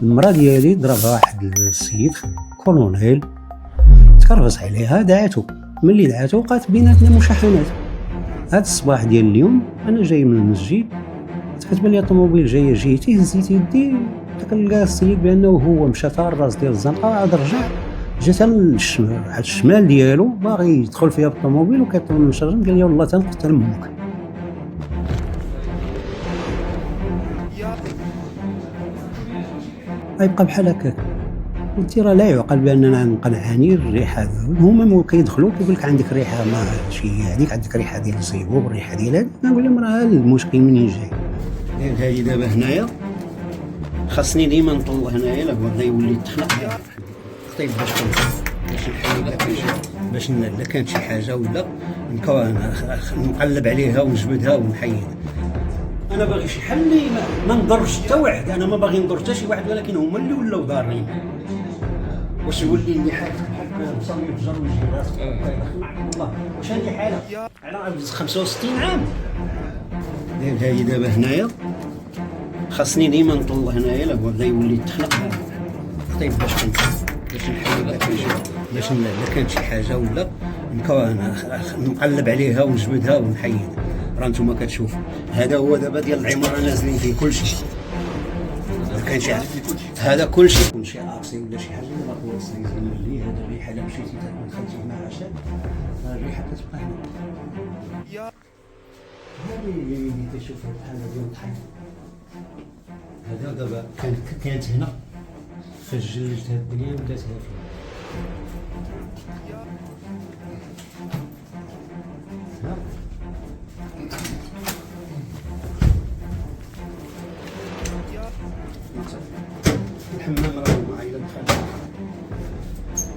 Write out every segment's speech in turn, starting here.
المراه ديالي ضربها واحد السيد كولونيل، تكرفس عليها، دعاتو. ملي دعاتو وقعت بيناتنا مشاحنات. هاد الصباح ديال اليوم انا جاي من المسجد، كتبان لي الطوموبيل جايه جهتي، هزيت يدي كنلقى السيد بانه هو مشى حتى الراس ديال الزنقه، عاد رجع جا من الشمال، على الشمال ديالو باغي يدخل فيها بالطوموبيل، وكيطول من الشجر قال لي والله تنقتل امك. غيبقى بحال هكاك. قلت راه لا يعقل باننا نقنعاني الريحه. هما كيدخلوا كيقول لك عندك ريحه ماشي هذيك، عندك ريحه ديال الزيبوب، الريحه ديال هذا. نقول لهم راه المشكل منين جاي. هذه دابا هنايا خاصني ديما نطل هنايا، لا بغا يولي يتخلق طيب باش نحل باش لا كانت شي حاجه ولا نقلب عليها ونجبدها ونحيد. انا باغي شي حل اللي ما نضرش حتى واحد، انا ما باغي نضر حتى شي واحد، ولكن هما اللي ولاو ضارين. واش يولي اللي حالك بحال مصامي يفجر ويجي راسك يدخل الله. واش هذه حاله على 65 عام؟ هذه دابا هنايا خاصني ديما نطل هنايا، لا بغا يولي يتخلق طيب باش نحل باش لا كانت شي حاجه ولا نقلب عليها ونجبدها ونحيد. راه نتوما كتشوفوا هذا هو دابا ديال العماره نازلين فيه كلشي، كاين شي هذا كلشي اكسي ولا شي حاجه ما هو سيزون اللي هذا الريحه لا مشيتي دخلتي مع عشاء الريحه كتبقى هنا. هذه اللي تشوفها بحال ديال الطحين، هذا دابا كانت هنا فجلت هاد الدنيا وداتها فيها. الحمام راه معايا دخل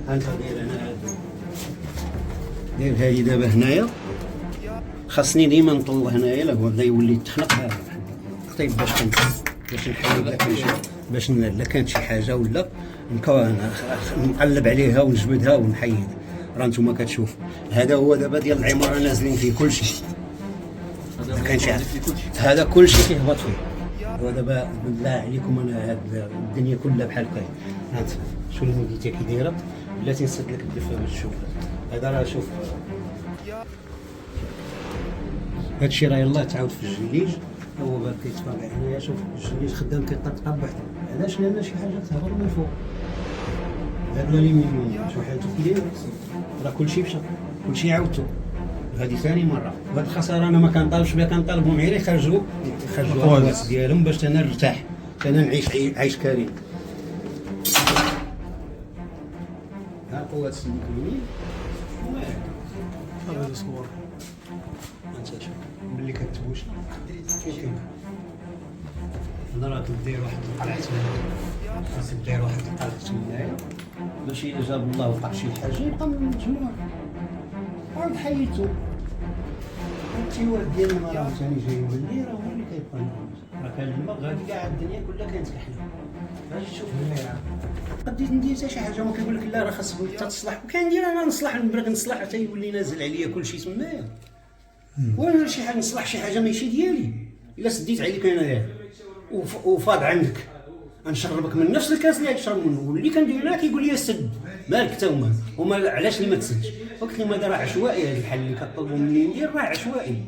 هانت داير انا داير هذه دابا هنايا خاصني ديما نطل هنايا، لا بغا يولي يتخلق طيب باش نحل باش لا كانت شي حاجه ولا نقلب عليها ونجبدها ونحيد. راه نتوما كتشوفوا هذا هو دابا ديال العماره نازلين فيه كلشي، كاين شي هذا كلشي كيهبط فيه. ودابا بالله عليكم انا هاد الدنيا كلها بحال هكا. هانت شوف الموديتي كي دايره، بلاتي نسد لك الدفه باش تشوف. هذا راه شوف هادشي راه يلاه تعاود في الجليج، هو باغي كيتفرج هنايا. شوف الجليج خدام كيطقطق بوحدو، علاش؟ لان شي حاجه تهبط من فوق. هاد الالومنيوم شوف حالته كي داير، راه كلشي مشى، كلشي عاودتو. هذه ثاني مره. وهاد الخساره انا ما كنطالبش بها، كنطالبهم غير يخرجوا القوات ديالهم باش انا نرتاح، انا نعيش عيش كريم. ها القوات المكونين هذا صور انت شوف ملي كتبوش كاين انا راه كدير واحد القلعه تما، خاصك دير واحد القلعه تمايا باش الا جاب الله وقع شي حاجه يبقى مجموع. عاد حيدتو التيوال ديالنا راه ثاني جاي من الليل، راه هو اللي كيبقى راه كان الماء غادي كاع الدنيا كلها كانت كحله. غادي تشوف الميرا بديت ندير حتى شي حاجه، ما كيقول لك لا راه خاصك تصلح، وكندير انا نصلح، نبغي نصلح حتى يولي نازل عليا كلشي تمايا. وانا شي حاجه نصلح شي حاجه ماشي ديالي، الا سديت عليك انايا وفاض عندك نشربك من نفس الكاس اللي كتشرب منه، واللي كندير انا كيقول لي سد مالك حتى هما علاش اللي ما تسدش. قلت لهم هذا راه عشوائي، هذا الحل اللي كطلبوا مني ندير راه عشوائي.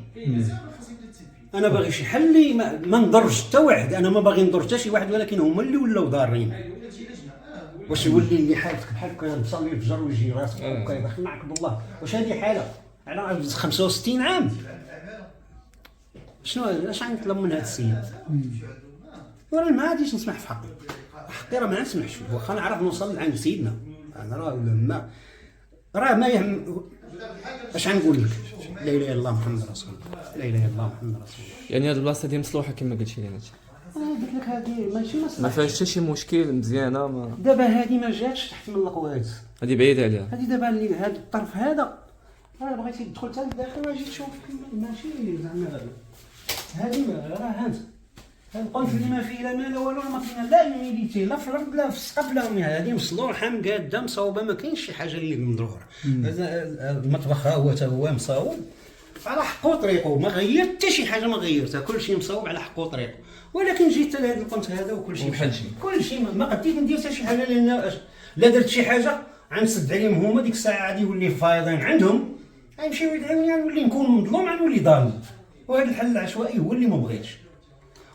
انا باغي شي حل اللي ما نضرش حتى واحد، انا ما باغي نضر حتى شي واحد، ولكن هما اللي ولاو ضارين. واش يولي اللي حالتك بحال هكا البصل يفجر ويجي راسك وكيدخل معك بالله. واش هذه حاله على 65 عام؟ شنو اش غنطلب من هذا السيد؟ وراه ما غاديش نسمح في حقي راه ما نسمحش، واخا نعرف نوصل عند سيدنا. انا راه ما يهم. اش غنقول لك؟ لا اله الا الله محمد رسول الله، لا اله الا الله محمد رسول الله. يعني هاد البلاصه ديال مصلوحه كما قلتي لي انت؟ قلت لك هذه ماشي مصلحه، ما فيهاش حتى شي مشكل، مزيانه. ما دابا هذه ما جاتش تحت من القوات، هذه بعيده عليها. هذه دابا اللي هذا الطرف هذا راه بغيتي تدخل حتى للداخل واجي تشوف ماشي زعما هذه راه هانت هاد القنفل اللي ما فيه لا مال والو، ما كاين لا الميليتي لا في الارض لا في السقف لا. هذه مصلوحه مقاده مصوبه، ما كاينش شي حاجه اللي مضروره. المطبخ ها هو حتى هو مصوب على حقه وطريقه، ما غيرت حتى شي حاجه، ما غيرتها، كلشي مصوب على حقه وطريقه. ولكن جيت لهذا القنت هذا وكل شيء بحال شي. كل شيء ما قديت ندير حتى شي حاجه، لان لا درت شي حاجه غنسد عليهم هما ديك الساعه غادي يولي فايضين عندهم، غيمشيو يدعوني غنولي نكون مظلوم غنولي ظالم. وهذا الحل العشوائي هو اللي ما بغيتش.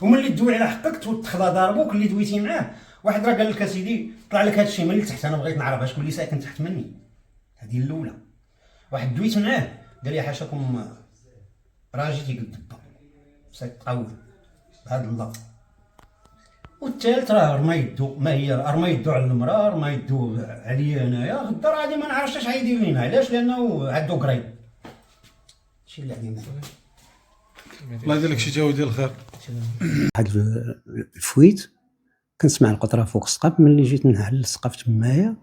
وملي تدوي على حقك تخلى ضاربوك اللي دويتي معاه، واحد راه قال لك اسيدي طلع لك هذا الشيء من تحت، انا بغيت نعرف شكون اللي ساكن تحت مني. هذه الاولى. واحد دويت معاه قال لي حاشاكم راجل تيقد الدبه ساك قوي بهذا اللفظ. والثالث راه رمى يدو، ما هي رمى يدو على المراه، رمى يدو عليا انايا، غدا راه غادي ما نعرفش اش غايدير لينا. علاش؟ لانه عندو قريب. هادشي اللي عندي معاه. الله يدير لك شي جاو ديال الخير. واحد الفويت كنسمع القطره فوق السقف، ملي جيت نعل السقف تمايا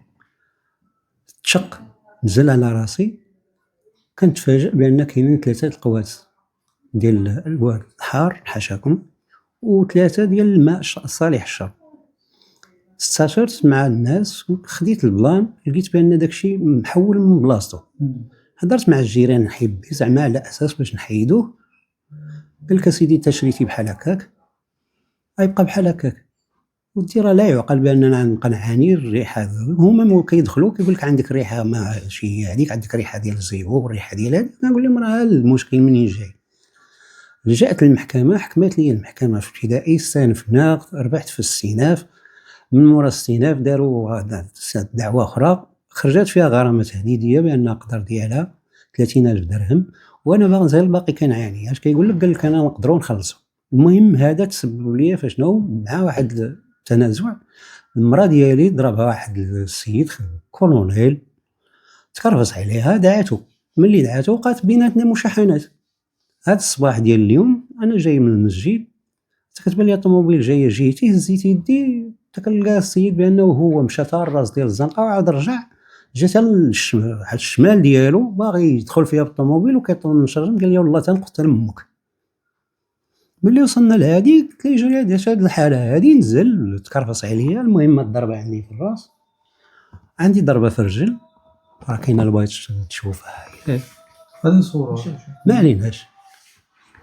تشق نزل على راسي، كنتفاجئ بان كاينين 3 القوات ديال الواد الحار حاشاكم، و3 ديال الماء الصالح الشرب. استشرت مع الناس وخديت البلان، لقيت بان داكشي محول من بلاصتو. هضرت مع الجيران حبي زعما على اساس باش نحيدوه. قال لك اسيدي انت شريتي بحال هكاك غيبقى بحال هكاك، ودي راه لا يعقل باننا نبقى نعاني الريحه. هما كيدخلوا كيقول لك عندك ريحه ماشي هذيك، عندك ريحه ديال الزيبو والريحه ديال هذيك. نقول لهم راه المشكل منين جاي. لجأت للمحكمه، حكمت لي المحكمه في ابتدائي، استنفنا، ربحت في الاستئناف. من مورا الاستئناف داروا دعوه اخرى خرجت فيها غرامه تهديديه بان القدر ديالها 30,000 درهم، وانا مازال باقي كنعاني. اش كيقول لك؟ قال لك انا نقدروا نخلصوا. المهم هذا تسبب لي فشنو مع واحد التنازع. المراه ديالي ضربها واحد السيد كولونيل، تكرفص عليها، دعاتو. ملي دعاتو وقعت بيناتنا مشاحنات. هذا الصباح ديال اليوم انا جاي من المسجد، كتبان لي الطوموبيل جايه جهتي، هزيت يدي تلقى السيد بانه هو مشى تا الراس ديال الزنقه وعاد رجع، جا تا الشمال ديالو باغي يدخل فيها بالطوموبيل وكيطلب من شرجم. قال لي والله تنقتل امك. ملي وصلنا لهادي قلت ليه جوري هاد الحاله هادي، نزل تكرفص عليا. المهم الضربه عندي في الراس، عندي ضربه في الرجل، راه كاينه البايت تشوفها هذه صوره ما عليناش.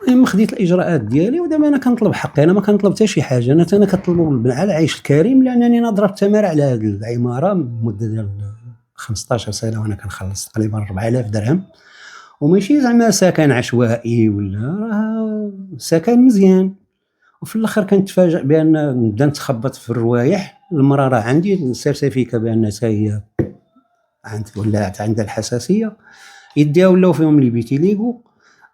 المهم خديت الاجراءات ديالي، ودابا انا كنطلب حقي. انا ما كنطلب حتى شي حاجه، انا كنطلب على العيش الكريم، لانني انا ضربت تماره على هذه العماره مده ديال 15 سنه وانا كنخلص تقريبا 4000 درهم، وماشي زعما سكن عشوائي ولا، راه سكن مزيان. وفي الاخر كنتفاجئ بان نبدا نتخبط في الروايح. المراه راه عندي السيرتيفيكا بان هي ولات عندها الحساسيه، يديها ولاو فيهم لي بيتيليغو.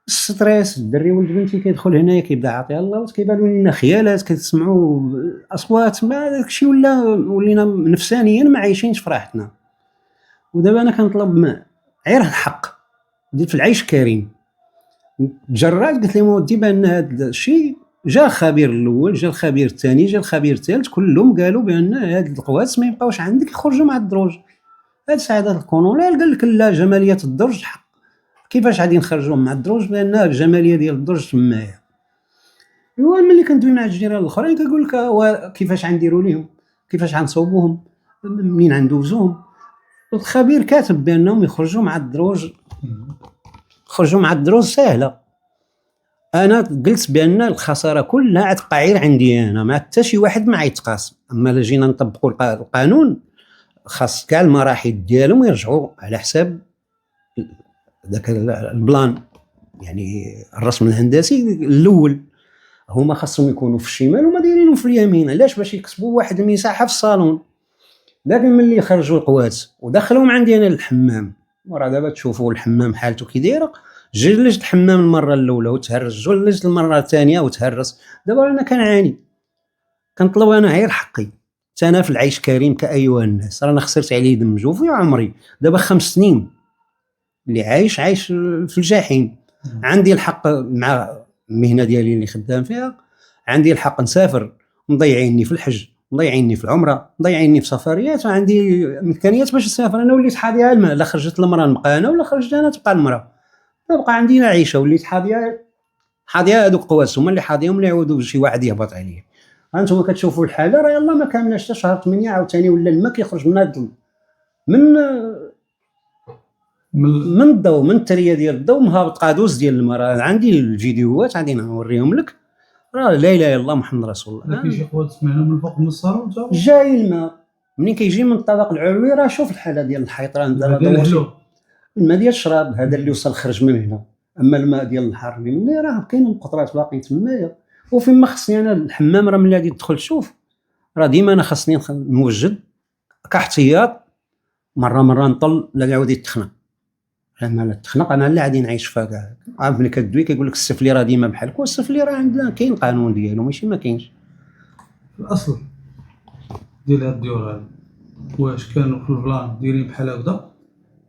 الستريس، الدري ولد بنتي كيدخل هنايا كيبدا عاطيها الله، وكيبانوا لنا خيالات، كتسمعوا اصوات، ما داكشي ولينا نفسانيا ما عايشينش في راحتنا. ودابا انا كنطلب غير الحق في العيش الكريم. تجرأت قلت لهم ودي بان هذا الشيء، جا الخبير الاول، جا الخبير الثاني، جا الخبير الثالث، كلهم قالوا بان هاد القواس ما يبقاوش عندك، يخرجوا مع الدروج. هاد سعاده الكونونيل قال لك لا، جماليه الدرج حق. كيفاش غادي نخرجوهم مع الدروج بان الجماليه ديال الدرج تمايا؟ ايوا ملي كندوي مع الجيران الاخرين كيقول لك كيفاش غنديروا ليهم، كيفاش غنصوبوهم، منين غندوزوهم. الخبير كاتب بانهم يخرجوا مع الدروج، خرجوا مع الدروج سهله. انا قلت بان الخساره كلها غتبقى غير عندي انا، ما حتى شي واحد ما غيتقاس. اما الا جينا نطبقوا القانون خاص كاع المراحل ديالهم يرجعوا على حساب داك البلان، يعني الرسم الهندسي الاول. هما خاصهم يكونوا في الشمال وما دايرينهم في اليمين. علاش؟ باش يكسبوا واحد المساحه في الصالون. لكن ملي خرجوا القوات ودخلوهم عندي انا للحمام، وراه دابا تشوفوا الحمام حالته كي دايره، جلجت الحمام المره الاولى وتهرس، جلجت المره الثانيه وتهرس. دابا انا كنعاني، كنطلب انا غير حقي. انا في العيش كريم كايها الناس، رانا خسرت عليه دم جوفي وعمري دابا 5 سنين اللي عايش في الجحيم. عندي الحق مع المهنه ديالي اللي خدام فيها، عندي الحق نسافر، مضيعيني في الحج، مضيعيني في العمره، مضيعيني في سفريات، وعندي امكانيات باش نسافر. انا وليت حاضيه الماء، لا خرجت المراه نبقى انا، ولا خرجت انا تبقى المراه. تبقى عندنا عيشه، وليت حاضيه هذوك قواس هما اللي حاضيهم، اللي يعودوا شي واحد يهبط عليه. هانتوما كتشوفوا الحاله، راه يلاه ما كاملاش حتى شهر 8 عاوتاني ولا الماء كيخرج من هذا من الضوء، من التريه ديال الضوء، مهابط قادوس ديال الماء. عندي الفيديوهات، غادي نوريهم لك. راه لا اله الا الله محمد رسول الله. كاين شي قوات سمعنا من الفوق من الصاروخ جاو جاي الماء منين كيجي من الطبق العلوي، راه شوف الحاله ديال الحيط راه ديال دابا الهلو. الماء ديال الشراب هذا اللي وصل خرج من هنا، اما الماء ديال البحر اللي مني راه كاين القطرات باقيين تمايا. وفين ما خصني انا الحمام راه ملي غادي تدخل شوف راه ديما انا خصني نوجد كاحتياط، مره نطل لا يعاود يتخنق، لما تخنق انا اللي غادي نعيش فيها كاع. عارف ملي كدوي كيقول لك السفلي راه ديما بحالك، والسفلي راه عندنا كاين قانون ديالو ماشي ما كاينش. الاصل ديال هاد الديور هادي واش كانوا في البلان دايرين بحال هكذا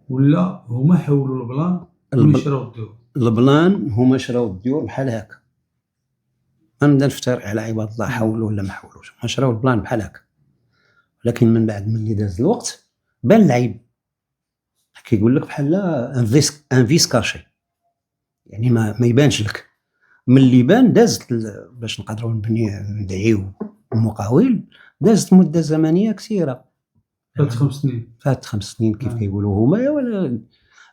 ولا هما حولوا البلان ويشراو الديور؟ البلان هما شراو الديور بحال هكا، غنبدا نفترق على عباد الله حولوا ولا ما حولوش، هما شراو البلان بحال هكا. لكن من بعد ملي داز الوقت بان العيب، كيقول لك بحال ان فيس كاشي، يعني ما يبانش لك. ملي بان دازت باش نقدروا ندعيو المقاول، دازت مده زمنيه كثيره، فات 5 سنين. فات 5 سنين كيف كيقولوا هما. ولا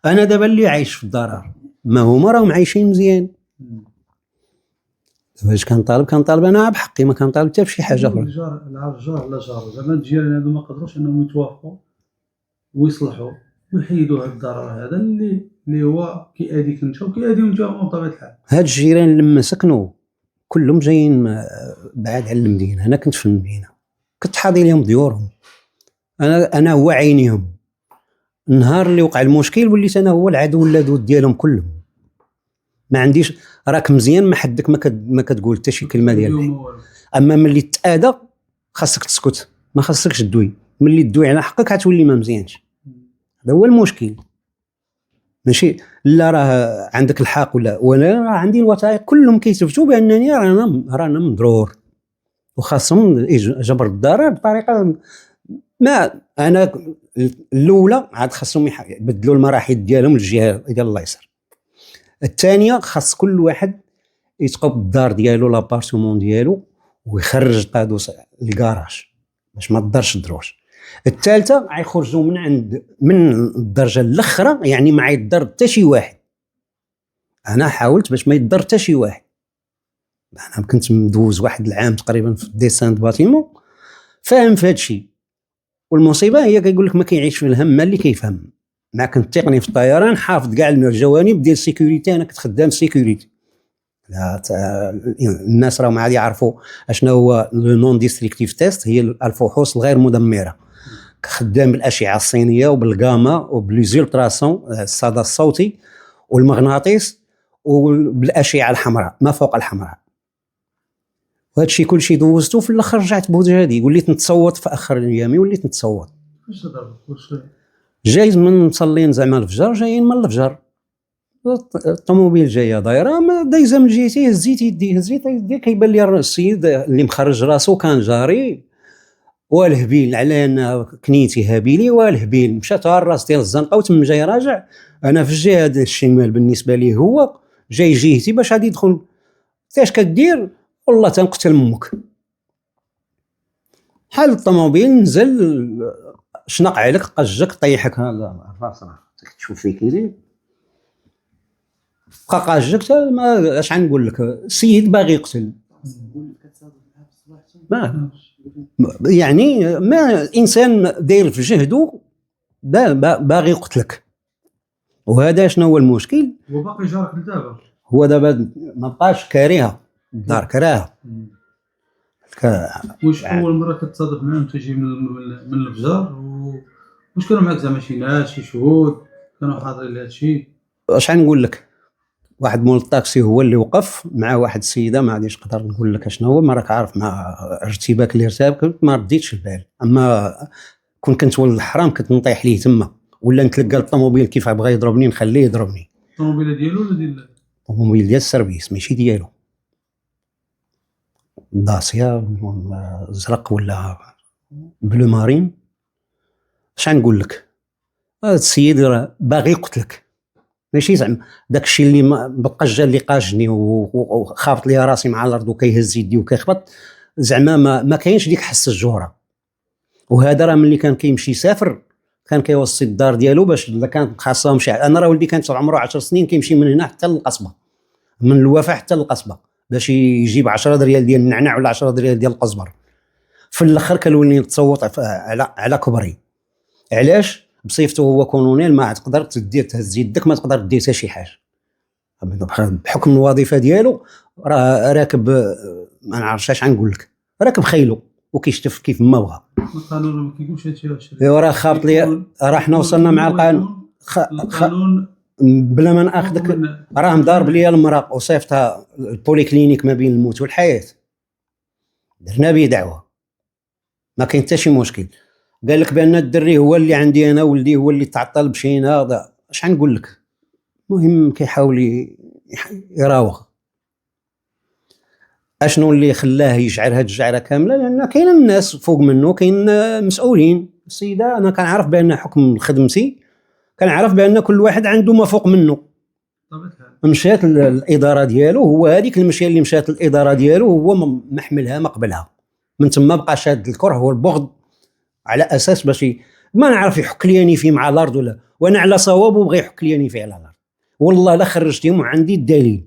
انا دابا اللي عايش في الضرر، ما هما راهم عايشين مزيان. باش كنطالب انا بحقي، ما كنطالب حتى بشي حاجه اخرى. الجار لا جار زعما الجيران هادو ما قدروش انهم يتوافقوا ويصلحوا ويحيدوا هاد الضرر هذا اللي هو كيأذيك انت وكيأذيهم انت بطبيعه الحال. هاد الجيران لما سكنوا كلهم جايين بعاد على المدينه، انا كنت في المدينه، كنت حاضي لهم ديورهم، انا هو عينيهم. النهار اللي وقع المشكل وليت انا هو العدو اللدود ديالهم كلهم. ما عنديش راك مزيان ما حدك ما كتقول حتى شي كلمه ديالك. اما ملي تاذى خاصك تسكت، ما خاصكش تدوي. ملي تدوي على حقك غتولي ما مزيانش. هذا هو المشكل، ماشي لا راه عندك الحق ولا راه عندي الوثائق كلهم كيثبتوا بانني رانا مضرور، وخاصهم جبر الضرر بطريقه ما. انا الاولى عاد خاصهم يبدلوا المراحل ديالهم للجهه ديال الله يسر. الثانيه خاص كل واحد يتقب الدار ديالو لابارتمون ديالو ويخرج طادوس للكراج باش ما تضرش الدروج. الثالثه غيخرجوا من الدرجه الاخرى، يعني ما يضر حتى شي واحد. انا حاولت باش ما يضر حتى شي واحد. انا كنت مدوز واحد العام تقريبا في ديسان باتيمون، فاهم في هذا الشيء. والمصيبه هي كيقول لك ما كيعيش في الهم ما اللي كيفهم. ما كنت تقني في الطيران حافظ كاع الجوانب ديال السيكوريتي، انا كنت خدام سيكوريتي. الناس راهم عادي يعرفوا اشنا هو لو نون ديستريكتيف تيست، هي الفحوص الغير مدمره. خدام بالاشعه الصينيه وبالغاما وبالزولتراسون الصدى الصوتي والمغناطيس وبالاشعه الحمراء ما فوق الحمراء. وهذا الشيء كل شيء دوزته. في الاخر رجعت بوجهادي، وليت نتصوت في اخر ايامي، وليت نتصوت. واش ضربك؟ جايز من مصلين زعما الفجر، جايين من الفجر الطوموبيل جايه دايره ما دايزه من جهتي، هزيت يدي كيبان لي السيد اللي مخرج راسو كان جاري والهبيل على ان كنيتي هابيلي والهبيل مشات على الراس ديال الزنقه وتم جاي راجع. انا في الجهه ديال الشمال بالنسبه لي هو جاي جهتي باش غادي يدخل. اش كدير؟ والله تنقتل امك. حال الطوموبيل نزل شنق عليك قجك طيحك هذا راسك تشوف فيك يدير بقى قاجك. ما اش غنقول لك، السيد باغي يقتل. ما يعني ما انسان داير في جهده باغي يقتلك. وهذا شنو هو المشكل؟ هو باقي جارك لدابا؟ هو دابا ما بقاش كارهه الدار، كراهه. واش اول مره كتصادف معاهم تجي من الفجر؟ واش كانوا معاك زعما شي ناس شي شهود كانوا حاضرين لهذا الشيء؟ اش غنقول لك، واحد مول الطاكسي هو اللي وقف مع واحد السيده، ما غاديش نقدر نقول لك اشنو هو، ما راك عارف مع ارتباك اللي ارتبك ما رديتش البال. اما كنت ولد الحرام كنت نطيح ليه تما، ولا نتلقى الطوموبيل كيف بغى يضربني نخليه يضربني. الطوموبيل ديالو ولا ديال الطوموبيل ديال السيرفيس ماشي ديالو، داسيا زرق ولا بلو مارين. اش غنقول لك، هذا السيد راه باغي يقتلك، ماشي زعما داكشي اللي ما بقاش جا اللي قاجني وخافت لي راسي مع الارض وكيهز يدي وكيخبط، زعما ما كاينش ديك حس الجوره. وهذا راه ملي كان كيمشي يسافر كان كيوصي الدار ديالو باش الا كانت خاصهم شي. انا راه ولدي كان عمره 10 سنين كيمشي من هنا حتى للقصبه، من الوفا حتى للقصبه، باش يجيب 10 ريال ديال النعناع ولا 10 ريال ديال القزبر. في الاخر كنولي نتصوت على كبري. علاش؟ بصيفته هو كولونيل ما تقدر تدير تهز يدك، ما تقدر دير حتى شي حاجه بحكم الوظيفه ديالو. راه راكب ما نعرفش اش غنقول لك، راكب خيلو وكيشتف كيف ما بغى. القانون ما كيقولش هادشي. ايوا راه خابط لي، راه حنا وصلنا مع القانون بلا ما ناخذك. راه مضارب ليا المراه وصيفطها البوليكلينيك ما بين الموت والحياه، درنا به دعوه ما كاين حتى شي مشكل. قال لك بان الدري هو اللي عندي انا، ولدي هو اللي تعطل بشينا. هذا اش غنقول لك؟ المهم كيحاول يراوغ. اشنو اللي خلاه يشعر هاد الجعره كامله؟ لان كاين الناس فوق منه، كاين مسؤولين. السيده انا كنعرف بان حكم خدمتي كنعرف بان كل واحد عنده ما فوق منه. مشات الاداره ديالو، هو هذيك المشيه اللي مشات الاداره ديالو هو محملها ما قبلها. من تما بقى شاد الكره والبغض على اساس باش ما نعرف يحك لياني فيه مع الارض ولا، وانا على صواب وبغى يحك لياني فيه على الارض. والله لا خرجتهم وعندي الدليل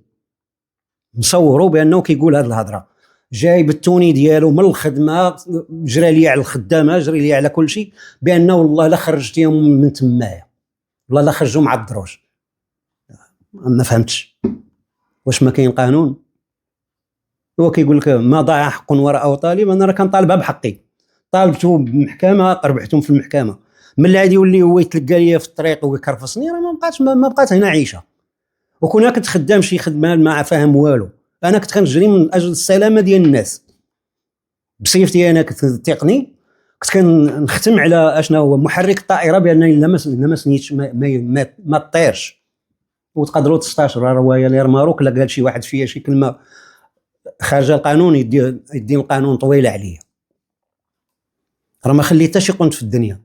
نصوروا بانه كيقول هذه الهضره. جايب التوني ديالو من الخدمه، جرى لي على الخدامه، جرى لي على كل شيء، بانه والله لا خرجتهم من تمايا، والله لا خرجوا مع الدروج. ما فهمتش واش ما كاين قانون؟ هو كيقول لك ما ضاع حق وراء طالب. انا راه كنطالبها بحقي، طالبته بالمحكمه، قربحتهم في المحكمه. من اللي عاد يولي هو يتلقى ليا في الطريق ويكرفصني، راه ما بقات هنا عيشه. وكنا كنت خدام شي خدمه ما فاهم والو، انا كنت كنجري من اجل السلامه ديال الناس بصيفتي. انا كنت تقني، كنت كنختم على اشنا هو محرك الطائره بان ما سنيتش ما طيرش. وتقدروا تستاشروا روايه لير ماروك لا قال شي واحد فيا شي كلمه خارج القانون يدي القانون طويله عليا. راه ما خليت حتى شي قنت في الدنيا،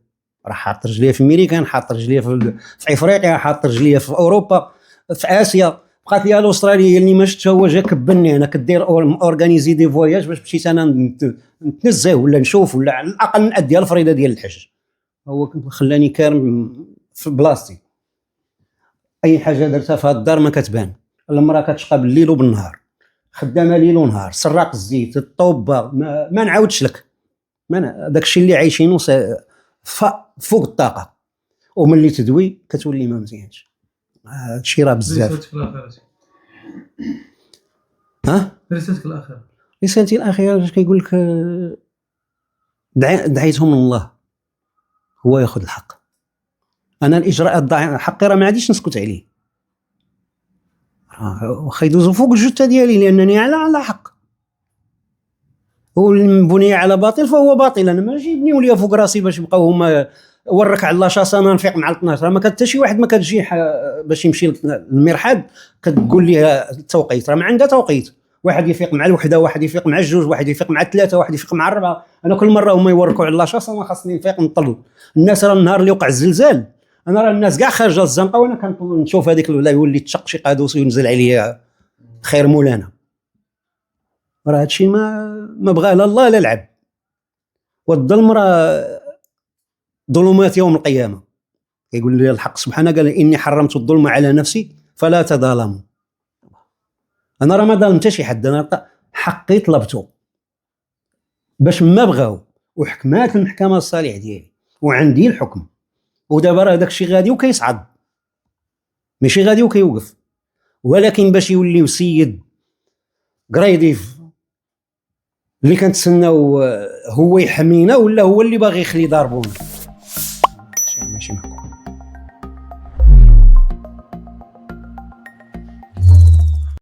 راه حاط رجليه في امريكان، حاط رجليه في افريقيا، حاط رجليه في اوروبا، في اسيا. بقات لي الاستراليا اللي ما شفتها هو جا كبني. انا كدير اورغانيزي دي فواياج باش مشيت انا نتنزه ولا نشوف ولا على الاقل نادي الفريضه ديال الحج. هو خلاني كارم في بلاصتي. اي حاجه درتها في هاد الدار ما كتبان. المراه كتشقى بالليل وبالنهار، خدامه ليل ونهار، سراق الزيت، الطوبه، ما نعاودش لك. داكشي اللي عايشينه فوق الطاقه. وملي تدوي كتولي ما مزيانش. هادشي راه بزاف. رسالتك الاخيره؟ رسالتي الاخيره كيقول لك دعيتهم الله هو ياخذ الحق. انا الاجراءات حقي راه ما عاديش نسكت عليه، واخا يدوزوا فوق الجثه ديالي لانني على حق. والبني على باطل فهو باطل. انا ماشي يبنيو ليا فوق راسي باش يبقاو هما ورك على شاص انا نفيق مع 12. ما كان حتى شي واحد ما كتجي باش يمشي للمرحاض كتقول ليه التوقيت، راه ما عندها توقيت. واحد يفيق مع الوحده، واحد يفيق مع الجوج، واحد يفيق مع الثلاثه، واحد يفيق مع الربعه. انا كل مره هما يوركوا على شاص انا خاصني نفيق نطل. الناس راه النهار اللي وقع الزلزال انا راه الناس كاع خارجه الزنقه وانا كنشوف هذيك لا يولي تشق شي قادوس وينزل عليا خير مولانا. راه هادشي ما بغاه لا الله لا العب. والظلم راه ظلمات يوم القيامه. يقول لي الحق سبحانه قال اني حرمت الظلم على نفسي فلا تظالموا. انا راه ما ظلمت شي حد، انا حقي طلبته باش ما بغاو وحكمات المحكمه الصالح ديالي وعندي الحكم. ودابا راه داكشي غادي وكيصعد ماشي غادي وكيوقف، ولكن باش يولي سيد قريدي اللي كنتسناو هو يحمينا ولا هو اللي باغي يخلي ضاربونا. ماشي